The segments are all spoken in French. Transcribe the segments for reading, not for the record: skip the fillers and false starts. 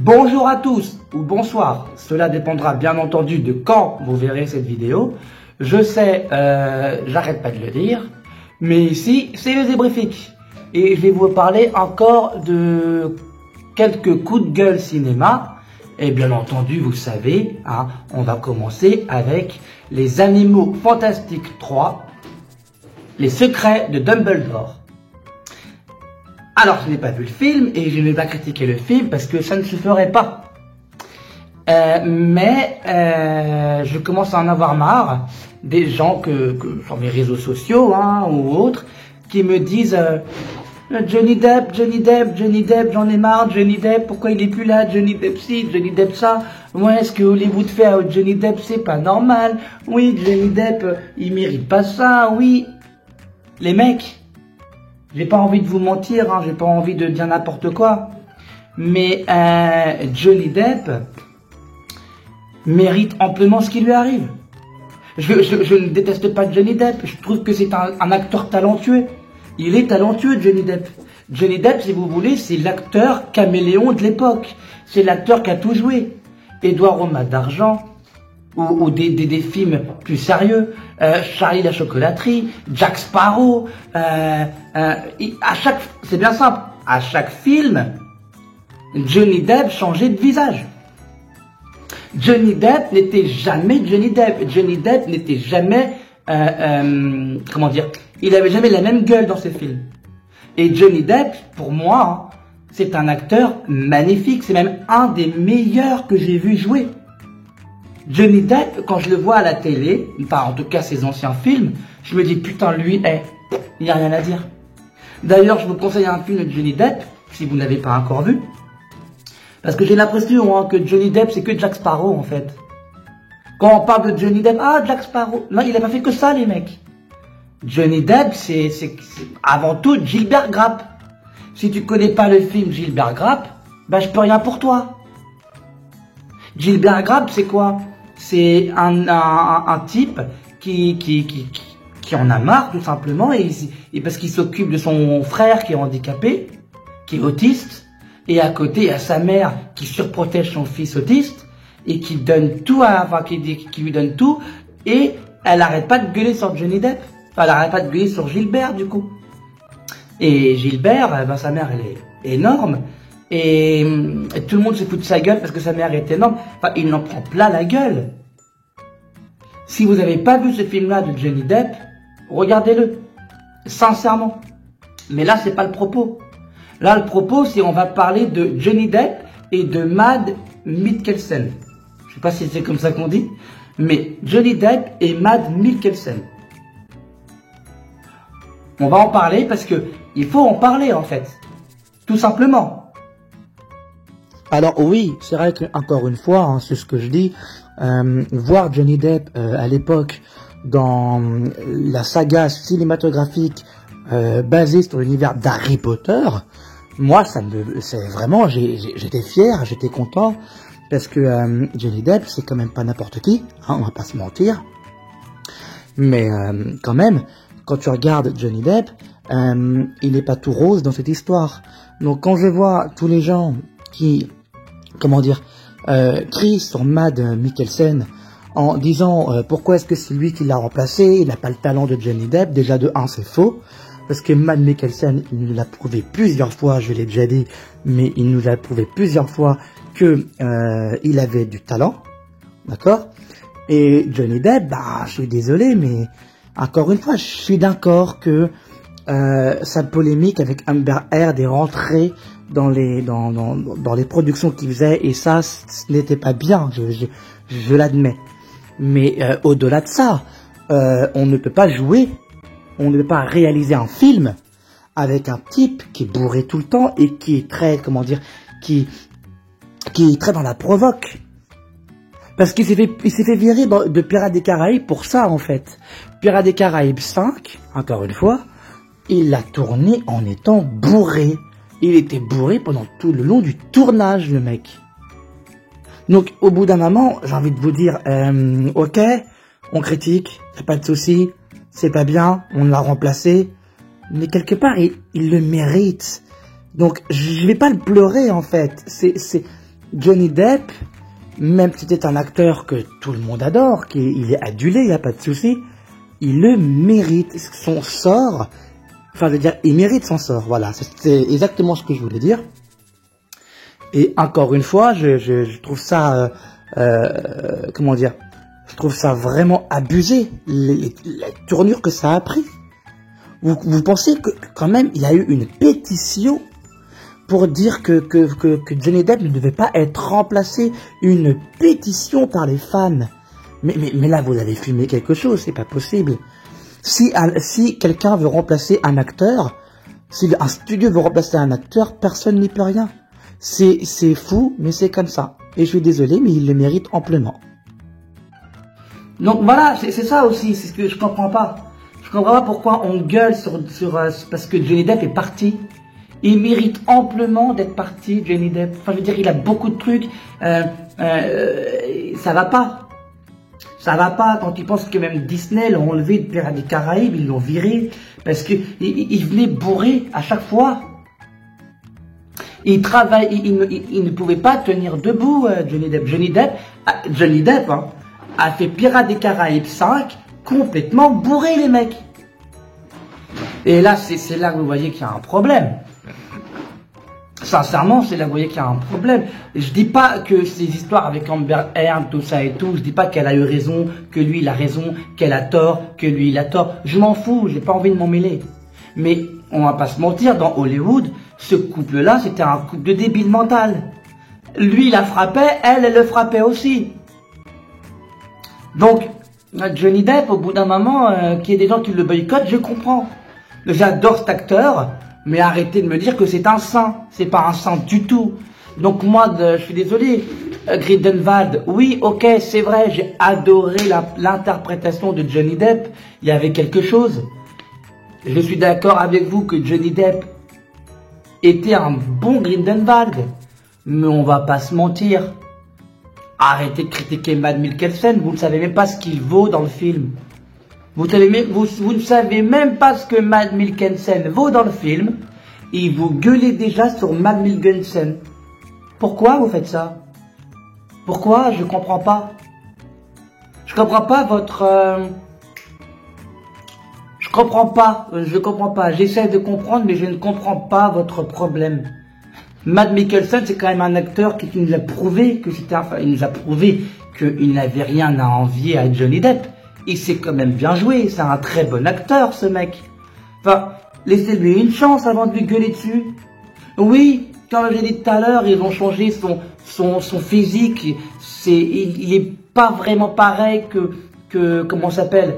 Bonjour à tous ou bonsoir, cela dépendra bien entendu de quand vous verrez cette vidéo. Je sais, j'arrête pas de le dire, mais ici c'est le Zébrifique et je vais vous parler encore de quelques coups de gueule cinéma. Et bien entendu, vous savez, hein, on va commencer avec Les Animaux Fantastiques 3, Les Secrets de Dumbledore. Alors, je n'ai pas vu le film et je ne vais pas critiquer le film parce que ça ne se ferait pas. Mais je commence à en avoir marre des gens sur mes réseaux sociaux hein, ou autres qui me disent Johnny Depp, j'en ai marre, Johnny Depp, pourquoi il est plus là, Johnny Depp ci, Johnny Depp ça, ouais, ce que Hollywood fait à Johnny Depp c'est pas normal, oui, Johnny Depp il mérite pas ça, oui. Les mecs, j'ai pas envie de vous mentir, hein, j'ai pas envie de dire n'importe quoi, mais Johnny Depp mérite amplement ce qui lui arrive. Je ne déteste pas Johnny Depp, je trouve que c'est un acteur talentueux. Il est talentueux, Johnny Depp. Johnny Depp, si vous voulez, c'est l'acteur caméléon de l'époque. C'est l'acteur qui a tout joué. Édouard aux mains d'argent, ou des films plus sérieux, Charlie la chocolaterie, Jack Sparrow, c'est bien simple, à chaque film, Johnny Depp changeait de visage. Johnny Depp n'était jamais Johnny Depp. Johnny Depp n'était jamais, comment dire, il avait jamais la même gueule dans ses films. Et Johnny Depp, pour moi, c'est un acteur magnifique. C'est même un des meilleurs que j'ai vu jouer. Johnny Depp, quand je le vois à la télé, enfin en tout cas ses anciens films, je me dis putain lui, il n'y a rien à dire. D'ailleurs, je vous conseille un film de Johnny Depp, si vous ne l'avez pas encore vu. Parce que j'ai l'impression que Johnny Depp, c'est que Jack Sparrow, en fait. Quand on parle de Johnny Depp, Jack Sparrow. Non, il n'a pas fait que ça, les mecs. Johnny Depp, c'est avant tout Gilbert Grape. Si tu connais pas le film Gilbert Grape, je peux rien pour toi. Gilbert Grape, c'est quoi? C'est un type qui en a marre, tout simplement, et parce qu'il s'occupe de son frère qui est handicapé, qui est autiste, et à côté, il y a sa mère qui surprotège son fils autiste et qui donne tout qui lui donne tout, et elle arrête pas de gueuler sur Johnny Depp. Enfin, elle arrête pas de gueuler sur Gilbert, du coup. Et Gilbert, sa mère, elle est énorme, et tout le monde se fout de sa gueule parce que sa mère est énorme. Enfin, il en prend plein la gueule. Si vous n'avez pas vu ce film-là de Johnny Depp, regardez-le. Sincèrement. Mais là, c'est pas le propos. Là, le propos, c'est on va parler de Johnny Depp et de Mads Mikkelsen. Je sais pas si c'est comme ça qu'on dit, mais Johnny Depp et Mads Mikkelsen. On va en parler parce que il faut en parler en fait, tout simplement. Alors oui, c'est vrai que encore une fois, c'est ce que je dis, voir Johnny Depp à l'époque dans la saga cinématographique basée sur l'univers d'Harry Potter. Moi, c'est vraiment, j'étais fier, j'étais content, parce que Johnny Depp, c'est quand même pas n'importe qui, hein, on va pas se mentir. Mais quand même, quand tu regardes Johnny Depp, il n'est pas tout rose dans cette histoire. Donc quand je vois tous les gens qui, comment dire, crient sur Mads Mikkelsen en disant pourquoi est-ce que c'est lui qui l'a remplacé, il n'a pas le talent de Johnny Depp, déjà de 1 c'est faux. Parce que Mads Mikkelsen, il nous l'a prouvé plusieurs fois, je l'ai déjà dit, mais il nous a prouvé plusieurs fois que il avait du talent, d'accord? Et Johnny Depp, je suis désolé, mais encore une fois, je suis d'accord que sa polémique avec Amber Heard est rentrée dans les productions qu'il faisait, et ça, ce n'était pas bien, je l'admets. Mais au-delà de ça, on ne peut pas jouer. On ne peut pas réaliser un film avec un type qui est bourré tout le temps et qui est très, comment dire, qui est très dans la provoque. Parce qu'il s'est fait virer de Pirates des Caraïbes pour ça, en fait. Pirates des Caraïbes 5, encore une fois, il l'a tourné en étant bourré. Il était bourré pendant tout le long du tournage, le mec. Donc, au bout d'un moment, j'ai envie de vous dire, ok, on critique, y a pas de souci. C'est pas bien, on l'a remplacé, mais quelque part, il le mérite. Donc, je vais pas le pleurer, en fait. Johnny Depp, même si c'est un acteur que tout le monde adore, qu'il est adulé, il n'y a pas de souci, il le mérite. Son sort, enfin je veux dire, il mérite son sort, voilà, c'est exactement ce que je voulais dire. Et encore une fois, je trouve ça, comment dire, je trouve ça vraiment abusé, la tournure que ça a pris. Vous pensez que quand même il y a eu une pétition pour dire que Johnny Depp ne devait pas être remplacé, une pétition par les fans. Mais là vous avez fumé quelque chose, c'est pas possible. Si quelqu'un veut remplacer un acteur, si un studio veut remplacer un acteur, personne n'y peut rien. C'est fou, mais c'est comme ça. Et je suis désolé, mais il le mérite amplement. Donc voilà, c'est ça aussi, c'est ce que je comprends pas. Je comprends pas pourquoi on gueule parce que Johnny Depp est parti. Il mérite amplement d'être parti, Johnny Depp. Enfin, je veux dire, il a beaucoup de trucs. Ça va pas. Ça va pas quand tu penses que même Disney l'ont enlevé de Pirates des Caraïbes, ils l'ont viré parce que il venait bourré à chaque fois. Il ne pouvait pas tenir debout, Johnny Depp. Johnny Depp hein, a fait Pirates des Caraïbes 5 complètement bourré, les mecs. Et là, c'est là que vous voyez qu'il y a un problème. Sincèrement, c'est là que vous voyez qu'il y a un problème. Je dis pas que ces histoires avec Amber Heard, tout ça et tout, je dis pas qu'elle a eu raison, que lui il a raison, qu'elle a tort, que lui il a tort. Je m'en fous, j'ai pas envie de m'en mêler. Mais on va pas se mentir, dans Hollywood, ce couple-là, c'était un couple de débile mental. Lui, il la frappait, elle le frappait aussi. Donc, Johnny Depp, au bout d'un moment, qu'il y ait des gens qui le boycottent, je comprends. J'adore cet acteur, mais arrêtez de me dire que c'est un saint. C'est pas un saint du tout. Donc moi, je suis désolé, Grindelwald, oui, ok, c'est vrai, j'ai adoré l'interprétation de Johnny Depp. Il y avait quelque chose. Je suis d'accord avec vous que Johnny Depp était un bon Grindelwald, mais on va pas se mentir. Arrêtez de critiquer Mads Mikkelsen, vous ne savez même pas ce qu'il vaut dans le film. Vous ne savez même pas ce que Mads Mikkelsen vaut dans le film, et vous gueulez déjà sur Mads Mikkelsen. Pourquoi vous faites ça? Pourquoi? Je comprends pas. Je comprends pas votre... Je comprends pas. J'essaie de comprendre, mais je ne comprends pas votre problème. Mads Mikkelsen, c'est quand même un acteur qui nous a prouvé que c'était, enfin, il nous a prouvé qu'il n'avait rien à envier à Johnny Depp. Il s'est quand même bien joué. C'est un très bon acteur, ce mec. Enfin, laissez-lui une chance avant de lui gueuler dessus. Oui, comme j'ai dit tout à l'heure, ils ont changé son physique. Il est pas vraiment pareil comment ça s'appelle?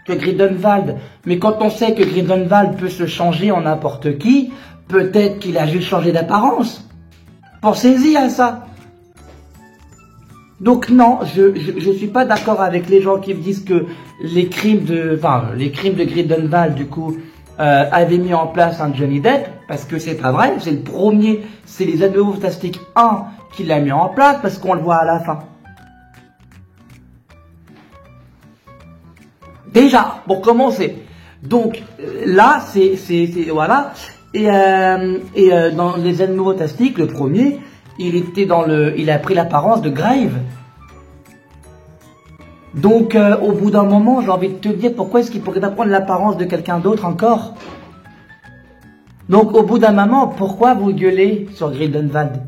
Que Grindelwald. Mais quand on sait que Grindelwald peut se changer en n'importe qui, peut-être qu'il a juste changé d'apparence. Pensez-y à ça. Donc non, je suis pas d'accord avec les gens qui me disent que les crimes de Grindelwald, du coup, avaient mis en place un Johnny Depp, parce que c'est pas vrai. C'est le premier, c'est les Animaux Fantastiques 1 qui l'a mis en place, parce qu'on le voit à la fin. Déjà, pour commencer. Donc là, voilà. Et dans les Animaux Fantastiques, le premier, il a pris l'apparence de Grave. Donc au bout d'un moment, j'ai envie de te dire, pourquoi est-ce qu'il pourrait pas prendre l'apparence de quelqu'un d'autre encore? Donc au bout d'un moment, pourquoi vous gueulez sur Grindelwald?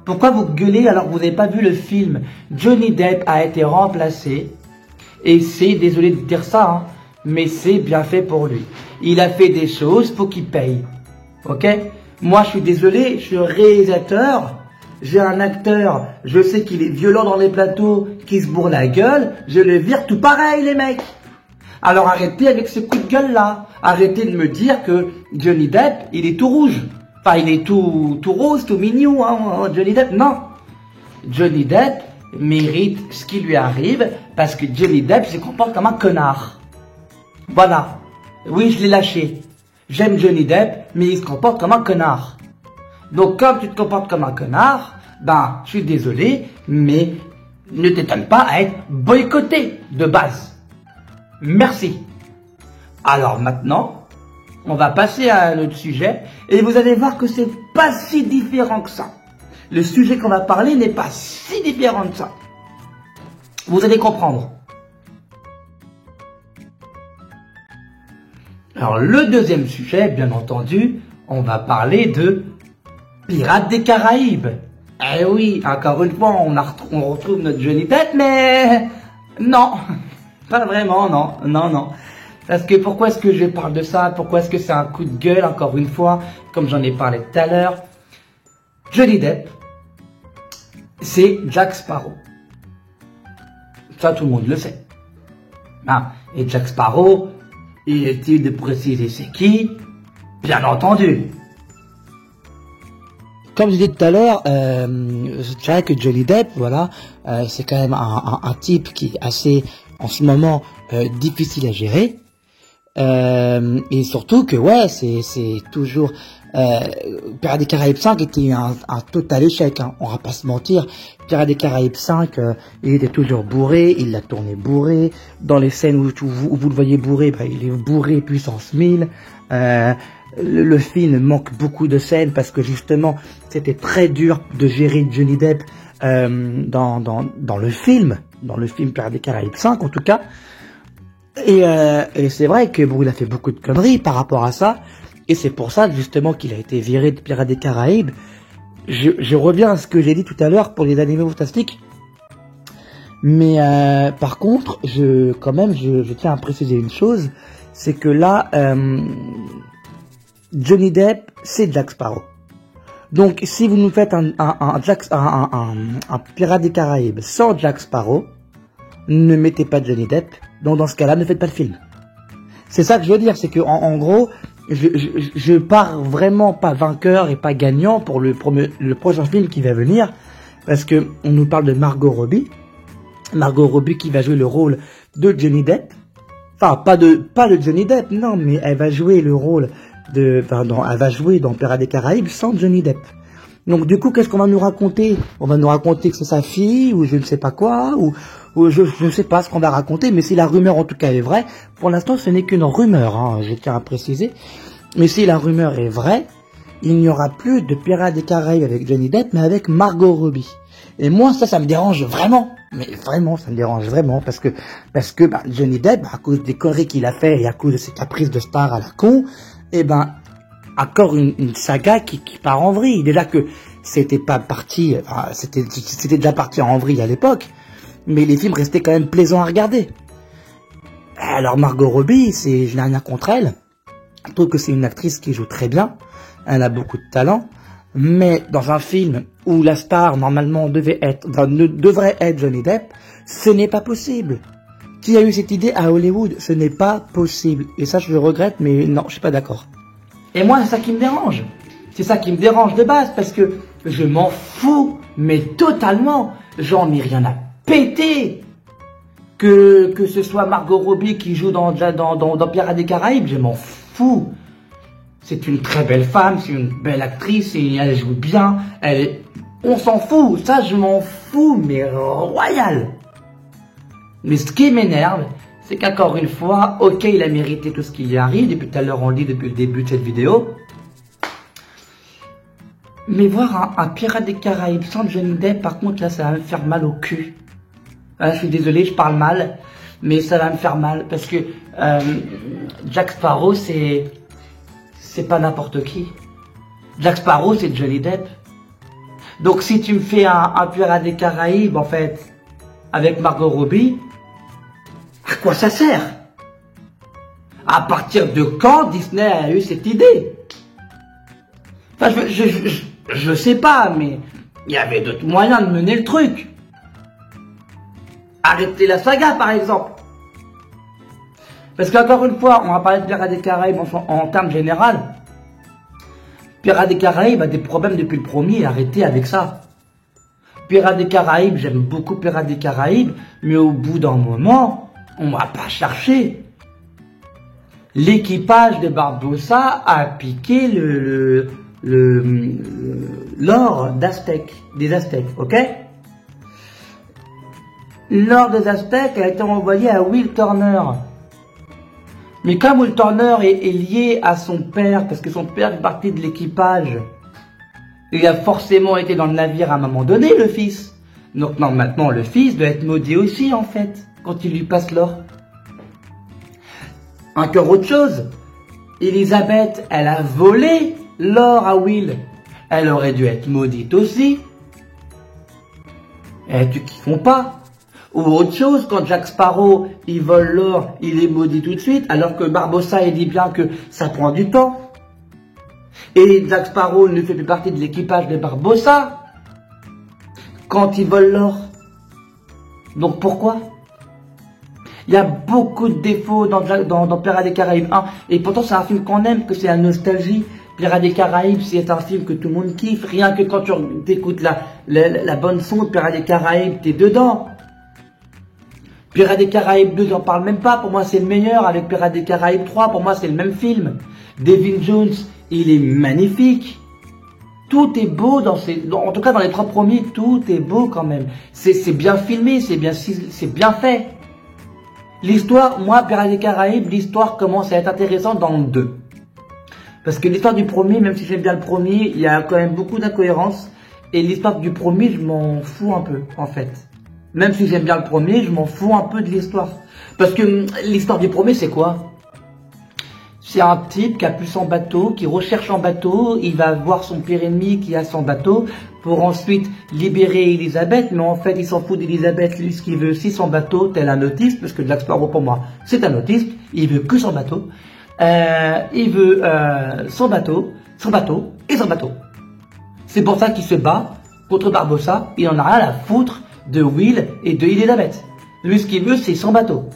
Pourquoi vous gueulez alors que vous n'avez pas vu le film? Johnny Depp a été remplacé. Et c'est, désolé de dire ça, hein, mais c'est bien fait pour lui. Il a fait des choses, faut qu'il paye. Ok? Moi, je suis désolé, je suis réalisateur, j'ai un acteur, je sais qu'il est violent dans les plateaux, qui se bourre la gueule, je le vire tout pareil, les mecs. Alors arrêtez avec ce coup de gueule-là. Arrêtez de me dire que Johnny Depp, il est tout rouge. Enfin, il est tout rose, tout mignon, hein, Johnny Depp. Non. Johnny Depp mérite ce qui lui arrive parce que Johnny Depp se comporte comme un connard. Voilà. Oui, je l'ai lâché. J'aime Johnny Depp, mais il se comporte comme un connard. Donc, comme tu te comportes comme un connard, ben, je suis désolé, mais ne t'étonne pas à être boycotté de base. Merci. Alors maintenant, on va passer à un autre sujet et vous allez voir que c'est pas si différent que ça. le sujet qu'on va parler n'est pas si différent de ça. Vous allez comprendre. Alors, le deuxième sujet, bien entendu, on va parler de Pirates des Caraïbes. Eh oui, encore une fois, on retrouve notre Johnny Depp, mais non, pas vraiment, non. Parce que pourquoi est-ce que je parle de ça? Pourquoi est-ce que c'est un coup de gueule, encore une fois, comme j'en ai parlé tout à l'heure? Johnny Depp, c'est Jack Sparrow. Ça, tout le monde le sait. Ah, et Jack Sparrow, il est-il de préciser c'est qui? Bien entendu. Comme je disais tout à l'heure, je dirais que Johnny Depp, voilà, c'est quand même un type qui est assez, en ce moment, difficile à gérer. Et surtout que, ouais, c'est toujours... Pirates des Caraïbes 5 était un total échec, hein, on va pas se mentir. Pirates des Caraïbes 5, il était toujours bourré, il l'a tourné bourré. Dans les scènes où vous le voyez bourré, bah, il est bourré puissance 1000. Le film manque beaucoup de scènes parce que justement, c'était très dur de gérer Johnny Depp dans le film Pirates des Caraïbes 5 en tout cas. Et c'est vrai que bon, il a fait beaucoup de conneries par rapport à ça. Et c'est pour ça, justement, qu'il a été viré de Pirates des Caraïbes. Je reviens à ce que j'ai dit tout à l'heure pour les animaux fantastiques. Mais par contre, je tiens à préciser une chose. C'est que là, Johnny Depp, c'est Jack Sparrow. Donc, si vous nous faites un Pirates des Caraïbes sans Jack Sparrow, ne mettez pas Johnny Depp. Donc, dans ce cas-là, ne faites pas le film. C'est ça que je veux dire. C'est que, en gros... Je pars vraiment pas vainqueur et pas gagnant pour le prochain film qui va venir, parce que on nous parle de Margot Robbie qui va jouer le rôle de Johnny Depp, enfin pas de Johnny Depp, non, mais elle va jouer le rôle elle va jouer dans Pirates des Caraïbes sans Johnny Depp. Donc du coup, qu'est-ce qu'on va nous raconter? On va nous raconter que c'est sa fille, ou je ne sais pas quoi, ou je ne sais pas ce qu'on va raconter, mais si la rumeur en tout cas est vraie, pour l'instant ce n'est qu'une rumeur, hein, je tiens à préciser, mais si la rumeur est vraie, il n'y aura plus de Pirates des Caraïbes avec Johnny Depp, mais avec Margot Robbie. Et moi ça me dérange vraiment, mais vraiment ça me dérange vraiment, parce que Johnny Depp, à cause des conneries qu'il a fait et à cause de ses caprices de star à la con, encore une saga qui part en vrille. Déjà que c'était pas parti, c'était déjà parti en vrille à l'époque, mais les films restaient quand même plaisants à regarder. Alors Margot Robbie, je n'ai rien contre elle. Je trouve que c'est une actrice qui joue très bien. Elle a beaucoup de talent. Mais dans un film où la star normalement devrait être Johnny Depp, ce n'est pas possible. Qui a eu cette idée à Hollywood? Ce n'est pas possible. Et ça, je le regrette, mais non, je suis pas d'accord. Et moi, c'est ça qui me dérange. C'est ça qui me dérange de base, parce que je m'en fous, mais totalement. J'en ai rien à péter. Que ce soit Margot Robbie qui joue dans Pirates des Caraïbes, je m'en fous. C'est une très belle femme, c'est une belle actrice, et elle joue bien. On s'en fout, ça je m'en fous, mais royal. Mais ce qui m'énerve, c'est qu'encore une fois, ok, il a mérité tout ce qui lui arrive, depuis tout à l'heure on le dit depuis le début de cette vidéo. Mais voir un Pirate des Caraïbes sans Johnny Depp, par contre là ça va me faire mal au cul. Je suis désolé, je parle mal, mais ça va me faire mal, parce que Jack Sparrow c'est pas n'importe qui. Jack Sparrow c'est Johnny Depp. Donc si tu me fais un Pirate des Caraïbes en fait, avec Margot Robbie, à quoi ça sert? À partir de quand Disney a eu cette idée? Enfin, je sais pas, mais il y avait d'autres moyens de mener le truc. Arrêter la saga, par exemple. Parce qu'encore une fois, on va parler de Pirates des Caraïbes en termes généraux. Pirates des Caraïbes a des problèmes depuis le premier, arrêtez avec ça. Pirates des Caraïbes, j'aime beaucoup Pirates des Caraïbes, mais au bout d'un moment, on va pas chercher. L'équipage de Barbossa a piqué l'or des Aztèques, ok? L'or des Aztèques a été envoyé à Will Turner. Mais comme Will Turner est lié à son père, parce que son père fait partie de l'équipage, Il a forcément été dans le navire à un moment donné, le fils. Donc non, maintenant, le fils doit être maudit aussi, en fait, quand il lui passe l'or. Encore autre chose. Elisabeth, elle a volé l'or à Will. Elle aurait dû être maudite aussi. Et tu qu'ils font pas. Ou autre chose, quand Jack Sparrow, il vole l'or, il est maudit tout de suite, alors que Barbossa, il dit bien que ça prend du temps. Et Jack Sparrow ne fait plus partie de l'équipage de Barbossa quand il vole l'or. Donc pourquoi? Il y a beaucoup de défauts dans Pirates des Caraïbes 1, et pourtant c'est un film qu'on aime, que c'est la nostalgie. Pirates des Caraïbes, c'est un film que tout le monde kiffe, rien que quand tu écoutes la bonne son de Pirates des Caraïbes, t'es dedans. Pirates des Caraïbes 2, j'en parle même pas, pour moi c'est le meilleur, avec Pirates des Caraïbes 3, pour moi c'est le même film. Devin Jones, il est magnifique. Tout est beau en tout cas dans les 3 premiers, tout est beau quand même. C'est bien filmé, c'est bien fait. L'histoire, moi, Pirates des Caraïbes, l'histoire commence à être intéressante dans le 2. Parce que l'histoire du premier, même si j'aime bien le premier, il y a quand même beaucoup d'incohérences. Et l'histoire du premier, je m'en fous un peu, en fait. Même si j'aime bien le premier, je m'en fous un peu de l'histoire. Parce que l'histoire du premier, c'est quoi? C'est un type qui a plus son bateau, qui recherche un bateau, il va voir son pire ennemi qui a son bateau, pour ensuite libérer Elisabeth, mais en fait il s'en fout d'Elisabeth, lui ce qu'il veut c'est son bateau, tel un autiste, parce que Jack Sparrow pour moi c'est un autiste, il veut que son bateau, il veut son bateau et son bateau. C'est pour ça qu'il se bat contre Barbossa, il en a rien à foutre de Will et de Elisabeth. Lui ce qu'il veut c'est son bateau,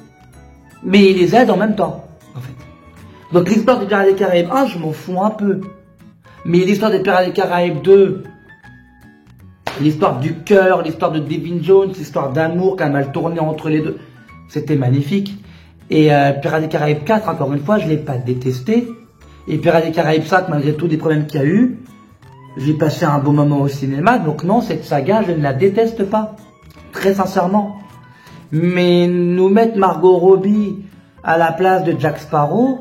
mais il les aide en même temps, en fait. Donc l'histoire des Pirates des Caraïbes 1, je m'en fous un peu. Mais l'histoire des Pirates des Caraïbes 2, l'histoire du cœur, l'histoire de Devin Jones, l'histoire d'amour qui a mal tourné entre les deux, c'était magnifique. Et Pirates des Caraïbes 4, encore une fois, je ne l'ai pas détesté. Et Pirates des Caraïbes 5, malgré tous les problèmes qu'il y a eu, j'ai passé un bon moment au cinéma. Donc non, cette saga, je ne la déteste pas. Très sincèrement. Mais nous mettre Margot Robbie à la place de Jack Sparrow...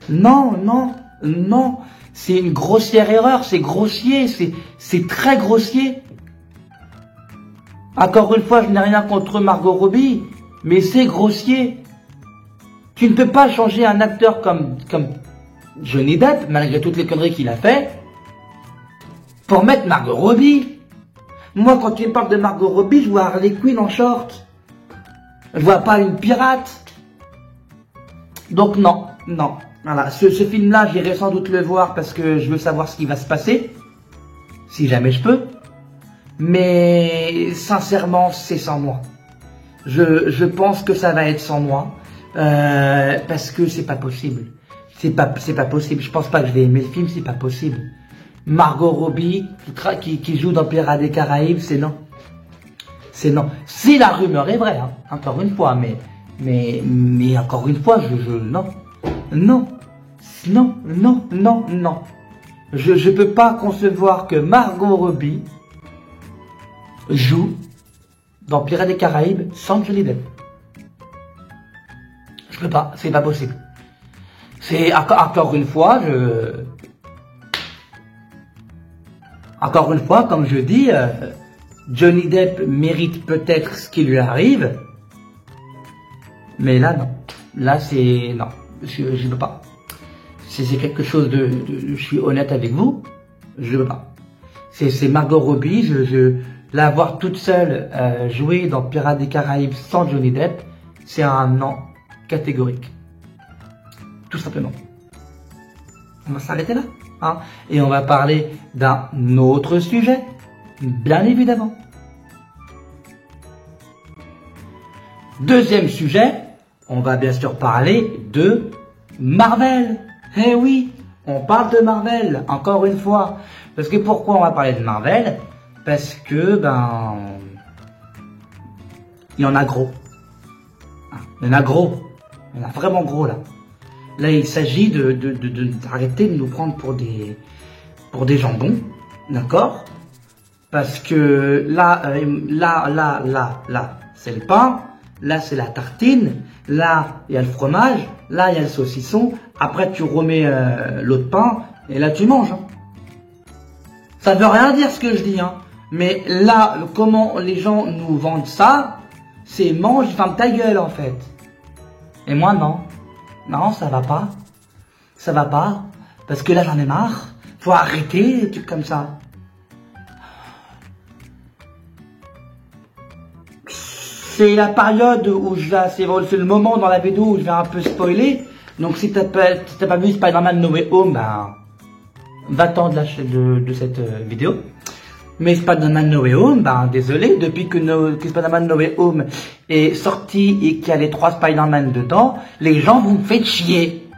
Non, non, non, c'est une grossière erreur, c'est grossier, c'est très grossier. Encore une fois, je n'ai rien contre Margot Robbie, mais c'est grossier. Tu ne peux pas changer un acteur comme Johnny Depp, malgré toutes les conneries qu'il a fait, pour mettre Margot Robbie. Moi, quand tu me parles de Margot Robbie, je vois Harley Quinn en short. Je vois pas une pirate. Donc non, non. Voilà, ce film-là, j'irai sans doute le voir parce que je veux savoir ce qui va se passer, si jamais je peux. Mais sincèrement, c'est sans moi. Je pense que ça va être sans moi parce que c'est pas possible. C'est pas possible. Je pense pas que je vais aimer le film, c'est pas possible. Margot Robbie qui joue dans Pirates des Caraïbes, c'est non. C'est non. Si la rumeur est vraie, hein, encore une fois, mais encore une fois, non. Non, non, non, non, non. Je peux pas concevoir que Margot Robbie joue dans Pirates des Caraïbes sans Johnny Depp. Je peux pas, c'est pas possible. C'est encore une fois, comme je dis, Johnny Depp mérite peut-être ce qui lui arrive, mais là non. Là c'est non. Je ne veux pas. C'est quelque chose je suis honnête avec vous, je ne veux pas. C'est Margot Robbie, la voir toute seule jouer dans Pirates des Caraïbes sans Johnny Depp, c'est un non catégorique. Tout simplement. On va s'arrêter là. Hein, et on va parler d'un autre sujet, bien évidemment. Deuxième sujet, on va bien sûr parler de Marvel. Eh oui, on parle de Marvel, encore une fois. Parce que pourquoi on va parler de Marvel? Parce que, il y en a gros. Il y en a gros. Il y en a vraiment gros, là. Là, il s'agit d'arrêter de nous prendre pour des jambons. D'accord? Parce que là, c'est le pain. Là, c'est la tartine. Là, il y a le fromage. Là, il y a le saucisson. Après, tu remets l'autre pain. Et là, tu manges. Hein. Ça veut rien dire ce que je dis, hein. Mais là, comment les gens nous vendent ça, c'est mange, ferme ta gueule, en fait. Et moi, non. Non, ça va pas. Ça va pas. Parce que là, j'en ai marre. Faut arrêter des trucs comme ça. C'est la période où c'est le moment dans la vidéo où je vais un peu spoiler. Donc si t'as pas vu Spider-Man No Way Home, ben, va-t'en de cette vidéo. Mais Spider-Man No Way Home, ben, désolé, depuis que Spider-Man No Way Home est sorti et qu'il y a les 3 Spider-Man dedans, les gens vous me faites chier.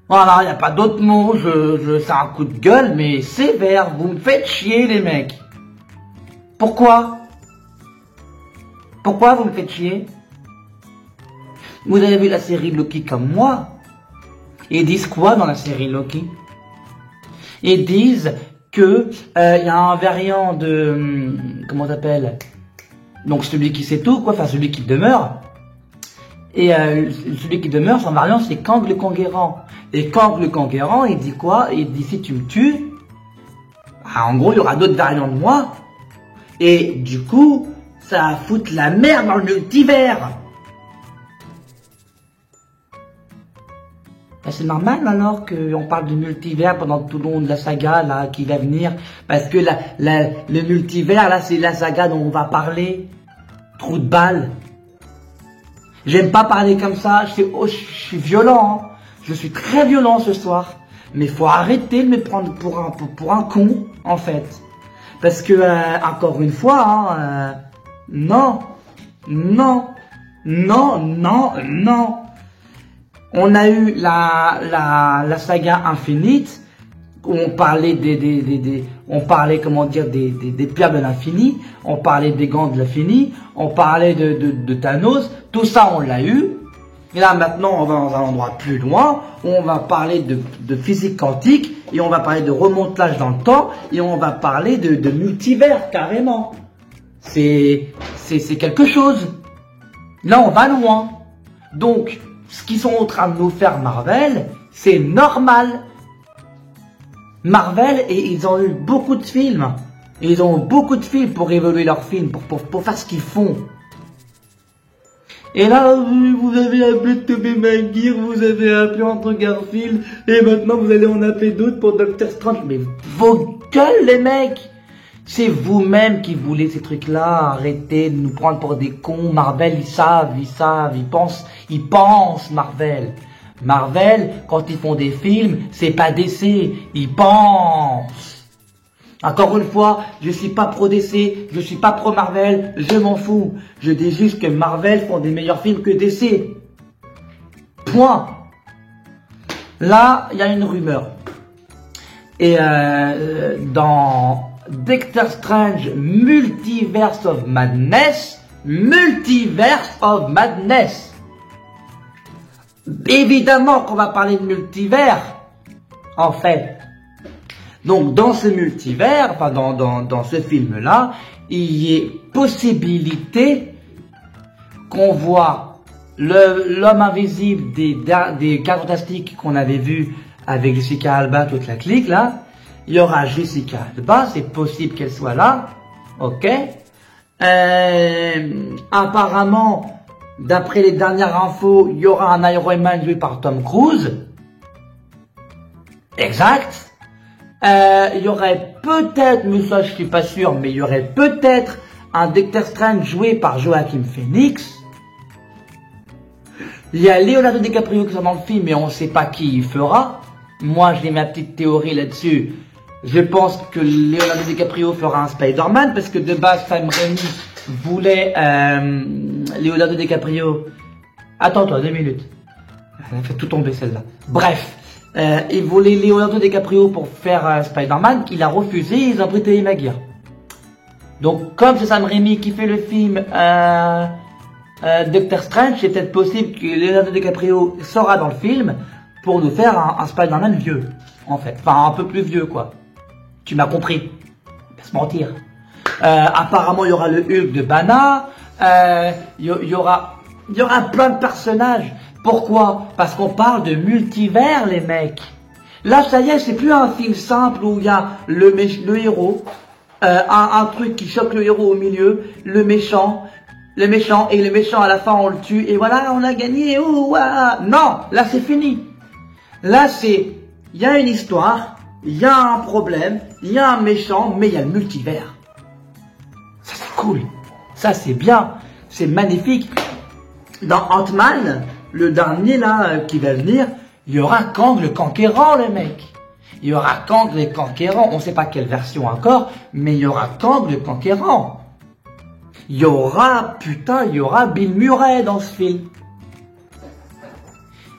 Voilà, il n'y a pas d'autre mot, c'est un coup de gueule, mais sévère, vous me faites chier les mecs. Pourquoi? Pourquoi vous me faites chier? Vous avez vu la série Loki comme moi? Ils disent quoi dans la série Loki? Ils disent que y a un variant de comment t'appelles? Donc celui qui sait tout, quoi, enfin celui qui demeure. Et celui qui demeure, son variant c'est Kang le Conquérant. Et Kang le Conquérant, il dit quoi? Il dit si tu me tues, ah, en gros il y aura d'autres variants de moi. Et du coup, ça va foutre la merde dans le multivers. C'est normal alors qu'on parle de multivers pendant tout le long de la saga là qui va venir. Parce que le multivers là c'est la saga dont on va parler. Trou de balle. J'aime pas parler comme ça, je suis violent. Hein. Je suis très violent ce soir. Mais faut arrêter de me prendre pour un con en fait. Parce que encore une fois, hein, non. On a eu la saga Infinite où on parlait on parlait comment dire des pierres de l'infini, on parlait des gants de l'infini, on parlait de Thanos, tout ça on l'a eu. Et là maintenant on va dans un endroit plus loin où on va parler de physique quantique et on va parler de remontage dans le temps et on va parler de multivers carrément. C'est quelque chose. Là on va loin. Donc ce qu'ils sont en train de nous faire Marvel, c'est normal. Marvel, et ils ont eu beaucoup de films. Ils ont beaucoup de films pour évoluer leurs films, pour faire ce qu'ils font. Et là, vous avez appelé Tobey Maguire, vous avez appelé Andrew Garfield, et maintenant vous allez en appeler d'autres pour Doctor Strange. Mais vos gueules, les mecs! C'est vous-même qui voulez ces trucs-là. Arrêtez de nous prendre pour des cons. Marvel, ils savent, ils pensent, Marvel. Marvel, quand ils font des films, c'est pas DC, ils pensent. Encore une fois, je suis pas pro DC, je suis pas pro Marvel, je m'en fous. Je dis juste que Marvel font des meilleurs films que DC. Point. Là, il y a une rumeur. Et dans Doctor Strange Multiverse of Madness, évidemment qu'on va parler de multivers, en fait. Donc, dans ce multivers, enfin, dans ce film-là, il y ait possibilité qu'on voit l'homme invisible des Quatre Fantastiques qu'on avait vu avec Jessica Alba, toute la clique, là. Il y aura Jessica Alba, c'est possible qu'elle soit là, ok. Apparemment, d'après les dernières infos, il y aura un Iron Man joué par Tom Cruise. Exact. Il y aurait peut-être, mais ça je suis pas sûr, mais il y aurait peut-être un Doctor Strange joué par Joaquin Phoenix. Il y a Leonardo DiCaprio qui sera dans le film, mais on ne sait pas qui il fera. Moi, j'ai ma petite théorie là-dessus. Je pense que Leonardo DiCaprio fera un Spider-Man, parce que de base, Sam Raimi voulait Leonardo DiCaprio. Attends-toi, 2 minutes. Elle a fait tout tomber celle-là. Bref, il voulait Leonardo DiCaprio pour faire Spider-Man, qu'il a refusé, ils ont pris Tobey Maguire. Donc, comme c'est Sam Raimi qui fait le film Doctor Strange, c'est peut-être possible que Leonardo DiCaprio sera dans le film pour nous faire un Spider-Man vieux, en fait. Enfin, un peu plus vieux, quoi. Tu m'as compris. Pas se mentir. Apparemment, il y aura le Hulk de Banner. Il y aura plein de personnages. Pourquoi? Parce qu'on parle de multivers, les mecs. Là, ça y est, c'est plus un film simple où il y a le héros, un truc qui choque le héros au milieu, le méchant, et le méchant à la fin on le tue, et voilà, on a gagné, oh, ouah. Non, là c'est fini. Là c'est, il y a une histoire, il y a un problème, il y a un méchant, mais il y a le multivers. Ça c'est cool, ça c'est bien, c'est magnifique. Dans Ant-Man, le dernier là qui va venir, il y aura Kang le Conquérant, les mecs. Il y aura Kang le Conquérant. On ne sait pas quelle version encore, mais il y aura Kang le Conquérant. Il y aura Bill Murray dans ce film.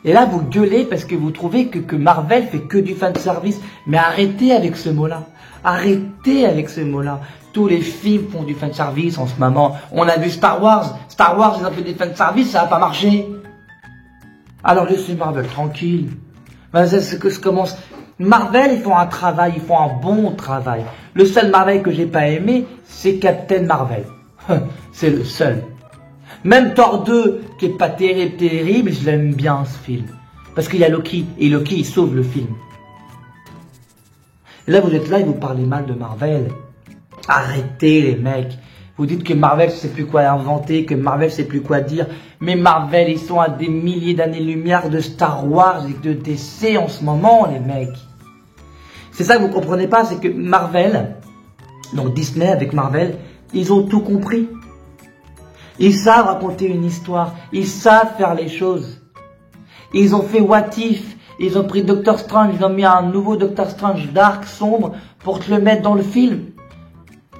Et là, vous gueulez parce que vous trouvez que Marvel fait que du fanservice. Mais arrêtez avec ce mot-là. Arrêtez avec ce mot-là. Tous les films font du fanservice en ce moment. On a vu Star Wars. Star Wars, ils ont fait des fanservice, ça n'a pas marché. Alors laissez Marvel tranquille. Ben, c'est ce que je commence. Marvel, ils font un travail, ils font un bon travail. Le seul Marvel que j'ai pas aimé, c'est Captain Marvel. C'est le seul. Même Thor 2, qui est pas terrible, je l'aime bien ce film. Parce qu'il y a Loki, et Loki, il sauve le film. Et là, vous êtes là et vous parlez mal de Marvel. Arrêtez les mecs. Vous dites que Marvel sait plus quoi inventer, que Marvel sait plus quoi dire. Mais Marvel, ils sont à des milliers d'années-lumière de Star Wars et de DC en ce moment, les mecs. C'est ça que vous comprenez pas, c'est que Marvel, donc Disney avec Marvel, ils ont tout compris. Ils savent raconter une histoire, ils savent faire les choses. Ils ont fait What If, ils ont pris Doctor Strange, ils ont mis un nouveau Doctor Strange dark, sombre, pour te le mettre dans le film.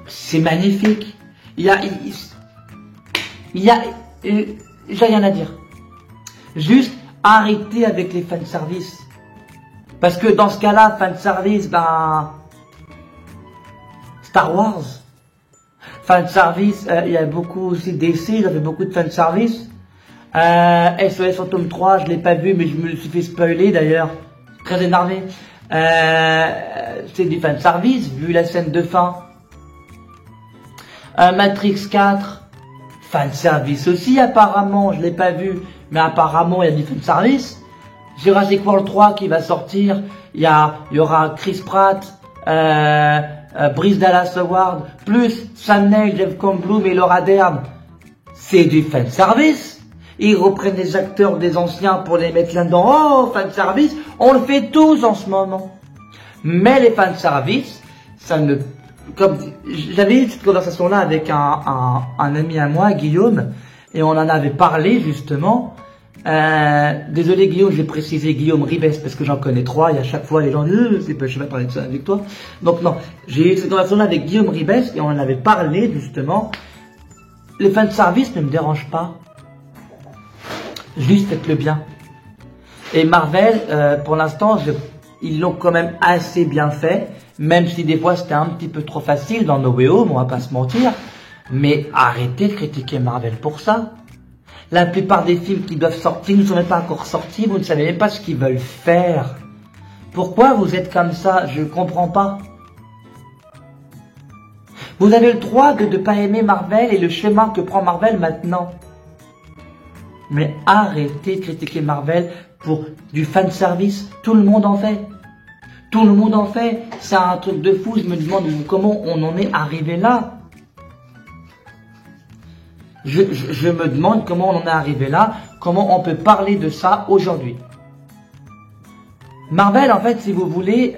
C'est magnifique. J'ai rien à dire. Juste arrêtez avec les fanservice. Parce que dans ce cas-là, fanservice, ben, Star Wars. Fanservice, il y a beaucoup aussi DC, il y avait beaucoup de fanservice. SOS Fantôme 3, je l'ai pas vu, mais je me le suis fait spoiler d'ailleurs. Très énervé. C'est du fanservice, vu la scène de fin. Matrix 4, fanservice aussi apparemment, je l'ai pas vu, mais apparemment il y a du fanservice. Jurassic World 3 qui va sortir, il y aura Chris Pratt, Bryce Dallas Howard, plus Sam Neill, Jeff Goldblum et Laura Dern. C'est du fanservice. Ils reprennent les acteurs des anciens pour les mettre là-dedans. Oh, fanservice, on le fait tous en ce moment. Mais les fanservice, ça ne... Comme j'avais eu cette conversation-là avec un ami à moi, Guillaume, et on en avait parlé justement. Désolé Guillaume, j'ai précisé Guillaume Ribes parce que j'en connais 3 et à chaque fois les gens disent je vais pas parler de ça avec toi. Donc non, j'ai eu cette conversation-là avec Guillaume Ribes et on en avait parlé justement. Les fanservice ne me dérangent pas. Juste faites-le bien. Et Marvel, pour l'instant, ils l'ont quand même assez bien fait. Même si des fois c'était un petit peu trop facile dans No Way Home, on va pas se mentir. Mais arrêtez de critiquer Marvel pour ça. La plupart des films qui doivent sortir ne sont même pas encore sortis, vous ne savez même pas ce qu'ils veulent faire. Pourquoi vous êtes comme ça? Je ne comprends pas. Vous avez le droit de ne pas aimer Marvel et le chemin que prend Marvel maintenant. Mais arrêtez de critiquer Marvel pour du fanservice. Tout le monde en fait. Tout le monde en fait. C'est un truc de fou. Je me demande comment on en est arrivé là. Je me demande comment on en est arrivé là. Comment on peut parler de ça aujourd'hui. Marvel, en fait, si vous voulez,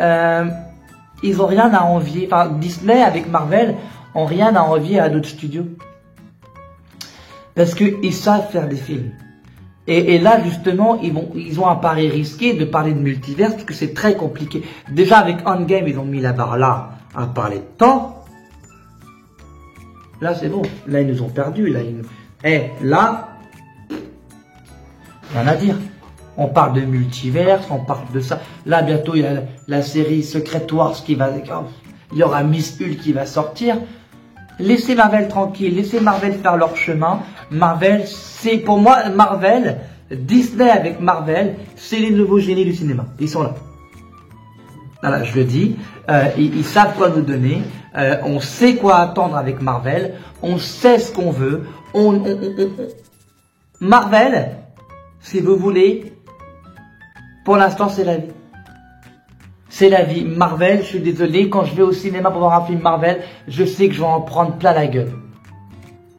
ils ont rien à envier. Enfin, Disney avec Marvel ont rien à envier à d'autres studios. Parce qu'ils savent faire des films. Et là, justement, ils ont un pari risqué de parler de multivers, parce que c'est très compliqué. Déjà, avec Endgame, ils ont mis la barre là, à parler de temps. Là, c'est bon. Là, ils nous ont perdus. Là, là, rien à dire. On parle de multivers, on parle de ça. Là, bientôt, il y a la série Secret Wars qui va... Il y aura Miss Hulk qui va sortir. Laissez Marvel tranquille, laissez Marvel faire leur chemin. Marvel, c'est pour moi, Marvel, Disney avec Marvel, c'est les nouveaux génies du cinéma. Ils sont là. Voilà, je le dis. Ils savent quoi nous donner. On sait quoi attendre avec Marvel. On sait ce qu'on veut. Marvel, si vous voulez, pour l'instant, c'est la vie. C'est la vie. Marvel, je suis désolé, quand je vais au cinéma pour voir un film Marvel, je sais que je vais en prendre plein la gueule.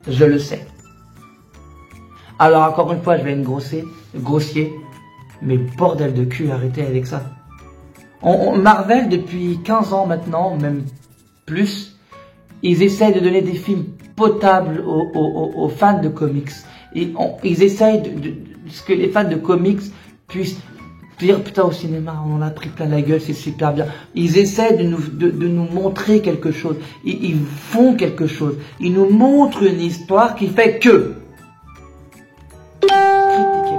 Je le sais. Alors encore une fois, je vais être grossier, mais bordel de cul, arrêtez avec ça. Marvel, depuis 15 ans maintenant, même plus, ils essayent de donner des films potables aux fans de comics. Ils essayent de ce que les fans de comics puissent dire putain, au cinéma on en a pris plein la gueule, c'est super bien. Ils essaient de nous montrer quelque chose. Ils font quelque chose. Ils nous montrent une histoire qui fait que critiquez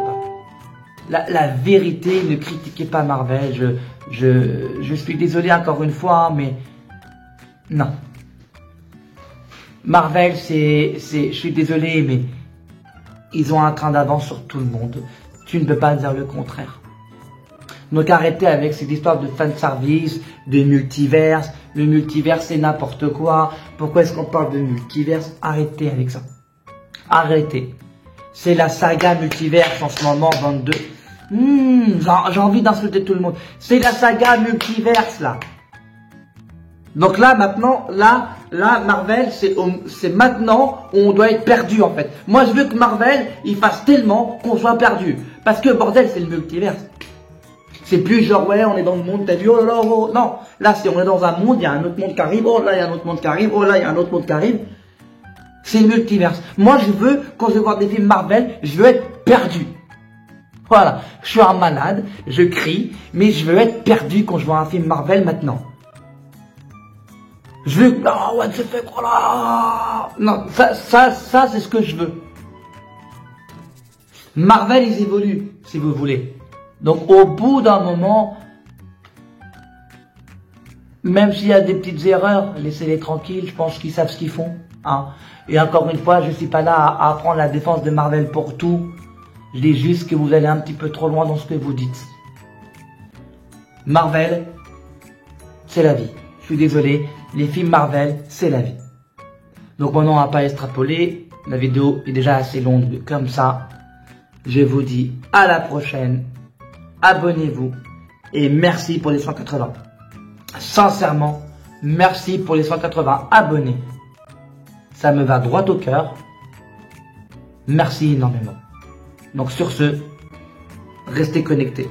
pas. La vérité, ne critiquez pas Marvel. Je suis désolé encore une fois, mais non. Marvel, je suis désolé, mais ils ont un train d'avance sur tout le monde. Tu ne peux pas dire le contraire. Donc arrêtez avec cette histoire de fanservice, de multiverse. Le multiverse c'est n'importe quoi. Pourquoi est-ce qu'on parle de multiverse? Arrêtez avec ça. Arrêtez. C'est la saga multiverse en ce moment, 22. J'ai envie d'insulter tout le monde. C'est la saga multiverse là. Donc là maintenant, là Marvel c'est maintenant où on doit être perdu en fait. Moi je veux que Marvel il fasse tellement qu'on soit perdu. Parce que bordel c'est le multiverse. C'est plus genre ouais on est dans le monde, t'as vu, oh là là, oh. Non, là c'est on est dans un monde, il y a un autre monde qui arrive, oh là il y a un autre monde qui arrive, oh là il y a un autre monde qui arrive. C'est le multiverse. Moi je veux, quand je vais voir des films Marvel, je veux être perdu. Voilà, je suis un malade, je crie, mais je veux être perdu quand je vois un film Marvel maintenant. Je veux, oh what the fuck, oh là. Non, ça c'est ce que je veux. Marvel ils évoluent, si vous voulez. Donc au bout d'un moment, même s'il y a des petites erreurs, laissez-les tranquilles, je pense qu'ils savent ce qu'ils font. Hein. Et encore une fois, je ne suis pas là à prendre la défense de Marvel pour tout. Je dis juste que vous allez un petit peu trop loin dans ce que vous dites. Marvel, c'est la vie. Je suis désolé, les films Marvel, c'est la vie. Donc maintenant, on va pas extrapoler. La vidéo est déjà assez longue comme ça. Je vous dis à la prochaine. Abonnez-vous et merci pour les 180. Sincèrement, merci pour les 180 abonnés. Ça me va droit au cœur. Merci énormément. Donc sur ce, restez connectés.